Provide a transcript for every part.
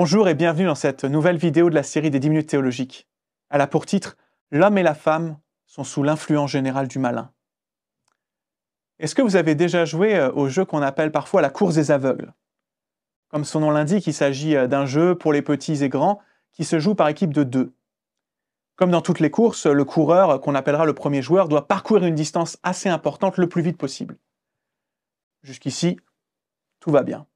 Bonjour et bienvenue dans cette nouvelle vidéo de la série des 10 minutes théologiques. Elle a pour titre « L'homme et la femme sont sous l'influence générale du malin ». Est-ce que vous avez déjà joué au jeu qu'on appelle parfois la course des aveugles? Comme son nom l'indique, il s'agit d'un jeu pour les petits et grands qui se joue par équipe de 2. Comme dans toutes les courses, le coureur, qu'on appellera le premier joueur, doit parcourir une distance assez importante le plus vite possible. Jusqu'ici, tout va bien.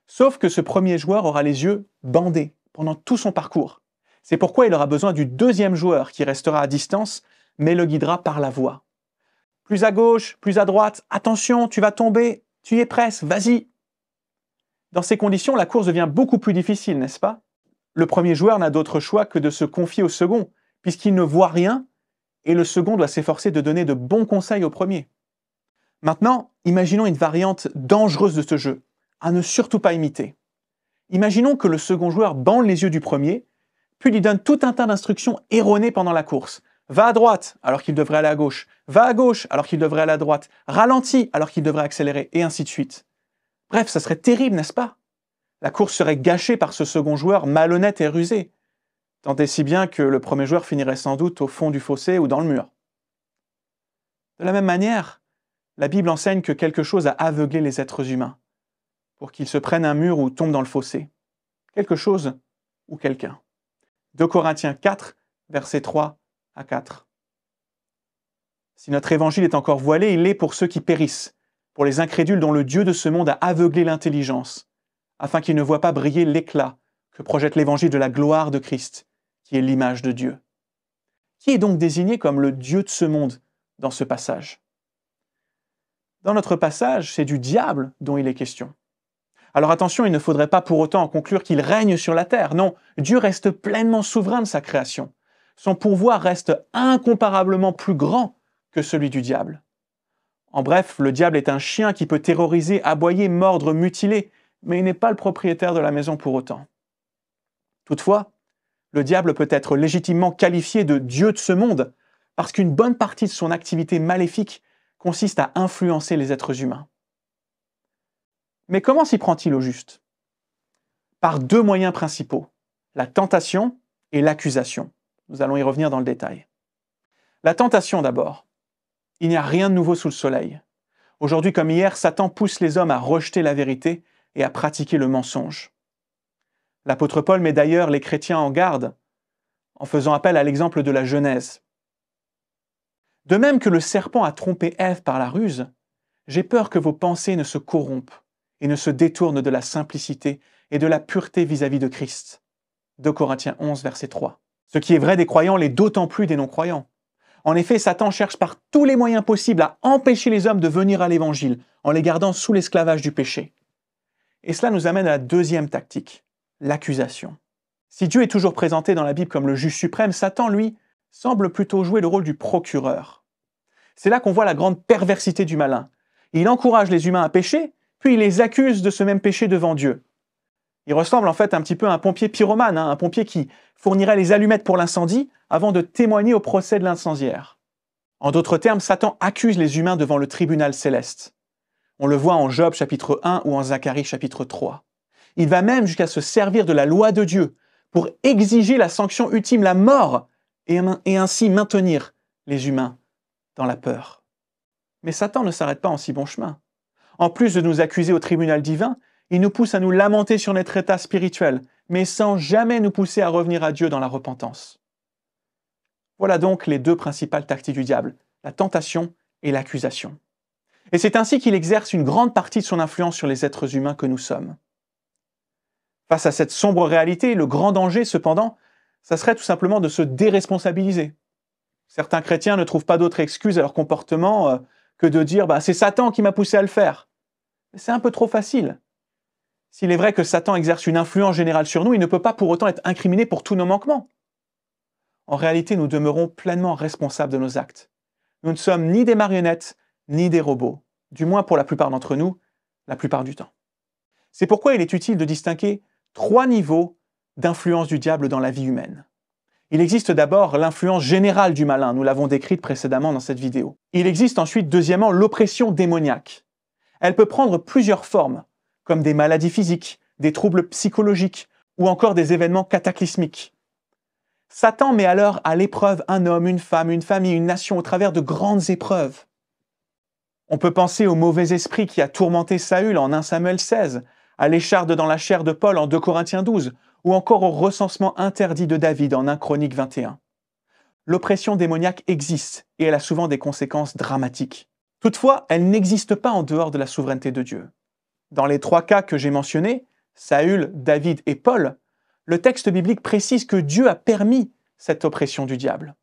Sauf que ce premier joueur aura les yeux bandés pendant tout son parcours. C'est pourquoi il aura besoin du deuxième joueur qui restera à distance, mais le guidera par la voix. Plus à gauche, plus à droite, attention, tu vas tomber, tu y es presque, vas-y. Dans ces conditions, la course devient beaucoup plus difficile, n'est-ce pas? Le premier joueur n'a d'autre choix que de se confier au second, puisqu'il ne voit rien, et le second doit s'efforcer de donner de bons conseils au premier. Maintenant, imaginons une variante dangereuse de ce jeu, à ne surtout pas imiter. Imaginons que le second joueur bande les yeux du premier, puis lui donne tout un tas d'instructions erronées pendant la course. Va à droite alors qu'il devrait aller à gauche, va à gauche alors qu'il devrait aller à droite, ralentis alors qu'il devrait accélérer, et ainsi de suite. Bref, ça serait terrible, n'est-ce pas? La course serait gâchée par ce second joueur malhonnête et rusé, tant et si bien que le premier joueur finirait sans doute au fond du fossé ou dans le mur. De la même manière, la Bible enseigne que quelque chose a aveuglé les êtres humains, pour qu'ils se prennent un mur ou tombent dans le fossé. Quelque chose ou quelqu'un. 2 Corinthiens 4, versets 3 à 4. Si notre évangile est encore voilé, il l'est pour ceux qui périssent, pour les incrédules dont le Dieu de ce monde a aveuglé l'intelligence, afin qu'ils ne voient pas briller l'éclat que projette l'évangile de la gloire de Christ, qui est l'image de Dieu. Qui est donc désigné comme le Dieu de ce monde dans ce passage? Dans notre passage, c'est du diable dont il est question. Alors attention, il ne faudrait pas pour autant en conclure qu'il règne sur la terre. Non, Dieu reste pleinement souverain de sa création. Son pouvoir reste incomparablement plus grand que celui du diable. En bref, le diable est un chien qui peut terroriser, aboyer, mordre, mutiler, mais il n'est pas le propriétaire de la maison pour autant. Toutefois, le diable peut être légitimement qualifié de Dieu de ce monde parce qu'une bonne partie de son activité maléfique consiste à influencer les êtres humains. Mais comment s'y prend-il au juste? Par 2 moyens principaux, la tentation et l'accusation. Nous allons y revenir dans le détail. La tentation d'abord. Il n'y a rien de nouveau sous le soleil. Aujourd'hui comme hier, Satan pousse les hommes à rejeter la vérité et à pratiquer le mensonge. L'apôtre Paul met d'ailleurs les chrétiens en garde en faisant appel à l'exemple de la Genèse. De même que le serpent a trompé Ève par la ruse, j'ai peur que vos pensées ne se corrompent et ne se détournent de la simplicité et de la pureté vis-à-vis de Christ. 2 Corinthiens 11, verset 3. Ce qui est vrai des croyants l'est d'autant plus des non-croyants. En effet, Satan cherche par tous les moyens possibles à empêcher les hommes de venir à l'Évangile, en les gardant sous l'esclavage du péché. Et cela nous amène à la deuxième tactique, l'accusation. Si Dieu est toujours présenté dans la Bible comme le juge suprême, Satan, lui, semble plutôt jouer le rôle du procureur. C'est là qu'on voit la grande perversité du malin. Il encourage les humains à pécher, puis il les accuse de ce même péché devant Dieu. Il ressemble en fait un petit peu à un pompier pyromane, un pompier qui fournirait les allumettes pour l'incendie avant de témoigner au procès de l'incendiaire. En d'autres termes, Satan accuse les humains devant le tribunal céleste. On le voit en Job chapitre 1 ou en Zacharie chapitre 3. Il va même jusqu'à se servir de la loi de Dieu pour exiger la sanction ultime, la mort, et ainsi maintenir les humains dans la peur. Mais Satan ne s'arrête pas en si bon chemin. En plus de nous accuser au tribunal divin, il nous pousse à nous lamenter sur notre état spirituel, mais sans jamais nous pousser à revenir à Dieu dans la repentance. Voilà donc les 2 principales tactiques du diable, la tentation et l'accusation. Et c'est ainsi qu'il exerce une grande partie de son influence sur les êtres humains que nous sommes. Face à cette sombre réalité, le grand danger, cependant, ça serait tout simplement de se déresponsabiliser. Certains chrétiens ne trouvent pas d'autre excuse à leur comportement que de dire « c'est Satan qui m'a poussé à le faire ». C'est un peu trop facile. S'il est vrai que Satan exerce une influence générale sur nous, il ne peut pas pour autant être incriminé pour tous nos manquements. En réalité, nous demeurons pleinement responsables de nos actes. Nous ne sommes ni des marionnettes, ni des robots, du moins pour la plupart d'entre nous, la plupart du temps. C'est pourquoi il est utile de distinguer 3 niveaux d'influence du diable dans la vie humaine. Il existe d'abord l'influence générale du malin, nous l'avons décrite précédemment dans cette vidéo. Il existe ensuite, deuxièmement, l'oppression démoniaque. Elle peut prendre plusieurs formes, comme des maladies physiques, des troubles psychologiques ou encore des événements cataclysmiques. Satan met alors à l'épreuve un homme, une femme, une famille, une nation au travers de grandes épreuves. On peut penser au mauvais esprit qui a tourmenté Saül en 1 Samuel 16, à l'écharde dans la chair de Paul en 2 Corinthiens 12, ou encore au recensement interdit de David en 1 Chronique 21. L'oppression démoniaque existe et elle a souvent des conséquences dramatiques. Toutefois, elle n'existe pas en dehors de la souveraineté de Dieu. Dans les 3 cas que j'ai mentionnés, Saül, David et Paul, le texte biblique précise que Dieu a permis cette oppression du diable.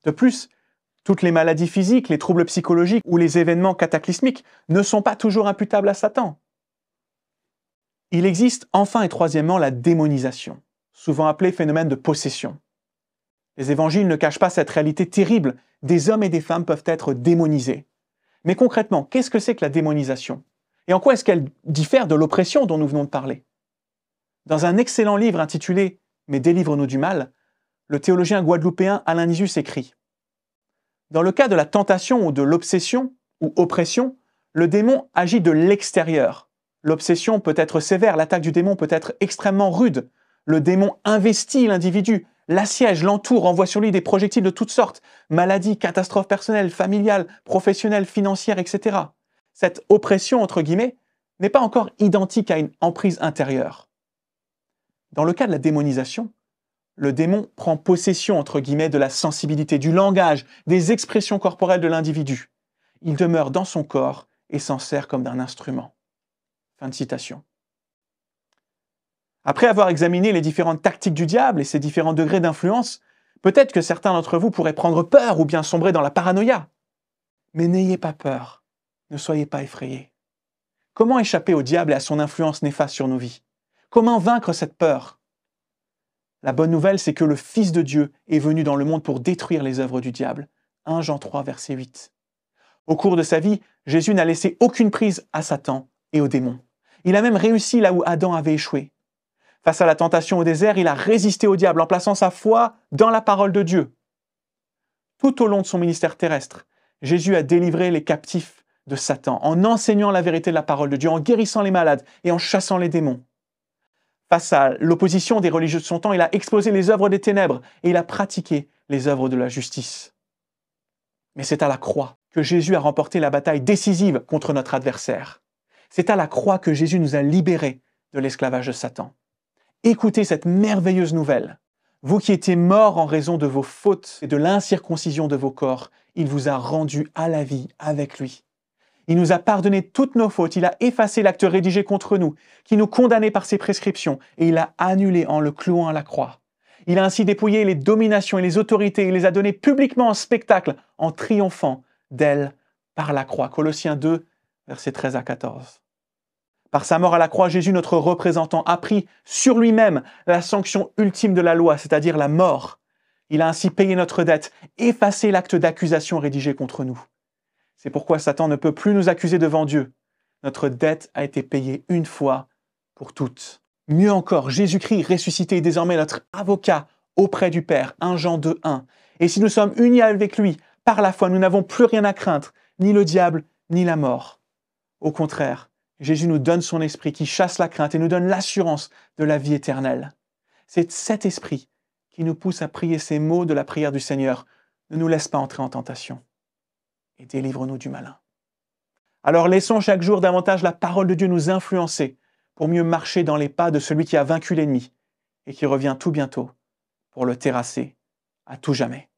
De plus, toutes les maladies physiques, les troubles psychologiques ou les événements cataclysmiques ne sont pas toujours imputables à Satan. Il existe enfin et troisièmement la démonisation, souvent appelée phénomène de possession. Les évangiles ne cachent pas cette réalité terrible, des hommes et des femmes peuvent être démonisés. Mais concrètement, qu'est-ce que c'est que la démonisation? Et en quoi est-ce qu'elle diffère de l'oppression dont nous venons de parler? Dans un excellent livre intitulé « Mais délivre-nous du mal », le théologien guadeloupéen Alain Nisus écrit « Dans le cas de la tentation ou de l'obsession ou oppression, le démon agit de l'extérieur. L'obsession peut être sévère, l'attaque du démon peut être extrêmement rude. Le démon investit l'individu, l'assiège, l'entoure, envoie sur lui des projectiles de toutes sortes, maladies, catastrophes personnelles, familiales, professionnelles, financières, etc. Cette oppression, entre guillemets, n'est pas encore identique à une emprise intérieure. Dans le cas de la démonisation, le démon prend possession, entre guillemets, de la sensibilité, du langage, des expressions corporelles de l'individu. Il demeure dans son corps et s'en sert comme d'un instrument. » Fin de citation. Après avoir examiné les différentes tactiques du diable et ses différents degrés d'influence, peut-être que certains d'entre vous pourraient prendre peur ou bien sombrer dans la paranoïa. Mais n'ayez pas peur, ne soyez pas effrayés. Comment échapper au diable et à son influence néfaste sur nos vies? Comment vaincre cette peur? La bonne nouvelle, c'est que le Fils de Dieu est venu dans le monde pour détruire les œuvres du diable. 1 Jean 3, verset 8. Au cours de sa vie, Jésus n'a laissé aucune prise à Satan et aux démons. Il a même réussi là où Adam avait échoué. Face à la tentation au désert, il a résisté au diable en plaçant sa foi dans la parole de Dieu. Tout au long de son ministère terrestre, Jésus a délivré les captifs de Satan en enseignant la vérité de la parole de Dieu, en guérissant les malades et en chassant les démons. Face à l'opposition des religieux de son temps, il a exposé les œuvres des ténèbres et il a pratiqué les œuvres de la justice. Mais c'est à la croix que Jésus a remporté la bataille décisive contre notre adversaire. C'est à la croix que Jésus nous a libérés de l'esclavage de Satan. Écoutez cette merveilleuse nouvelle. Vous qui étiez morts en raison de vos fautes et de l'incirconcision de vos corps, il vous a rendus à la vie avec lui. Il nous a pardonné toutes nos fautes, il a effacé l'acte rédigé contre nous, qui nous condamnait par ses prescriptions, et il l'a annulé en le clouant à la croix. Il a ainsi dépouillé les dominations et les autorités, il les a données publiquement en spectacle, en triomphant d'elles par la croix. Colossiens 2, versets 13 à 14. Par sa mort à la croix, Jésus, notre représentant, a pris sur lui-même la sanction ultime de la loi, c'est-à-dire la mort. Il a ainsi payé notre dette, effacé l'acte d'accusation rédigé contre nous. C'est pourquoi Satan ne peut plus nous accuser devant Dieu. Notre dette a été payée une fois pour toutes. Mieux encore, Jésus-Christ ressuscité est désormais notre avocat auprès du Père, 1 Jean 2, 1. Et si nous sommes unis avec lui, par la foi, nous n'avons plus rien à craindre, ni le diable, ni la mort. Au contraire, Jésus nous donne son esprit qui chasse la crainte et nous donne l'assurance de la vie éternelle. C'est cet esprit qui nous pousse à prier ces mots de la prière du Seigneur. Ne nous laisse pas entrer en tentation et délivre-nous du malin. Alors laissons chaque jour davantage la parole de Dieu nous influencer pour mieux marcher dans les pas de celui qui a vaincu l'ennemi et qui revient tout bientôt pour le terrasser à tout jamais.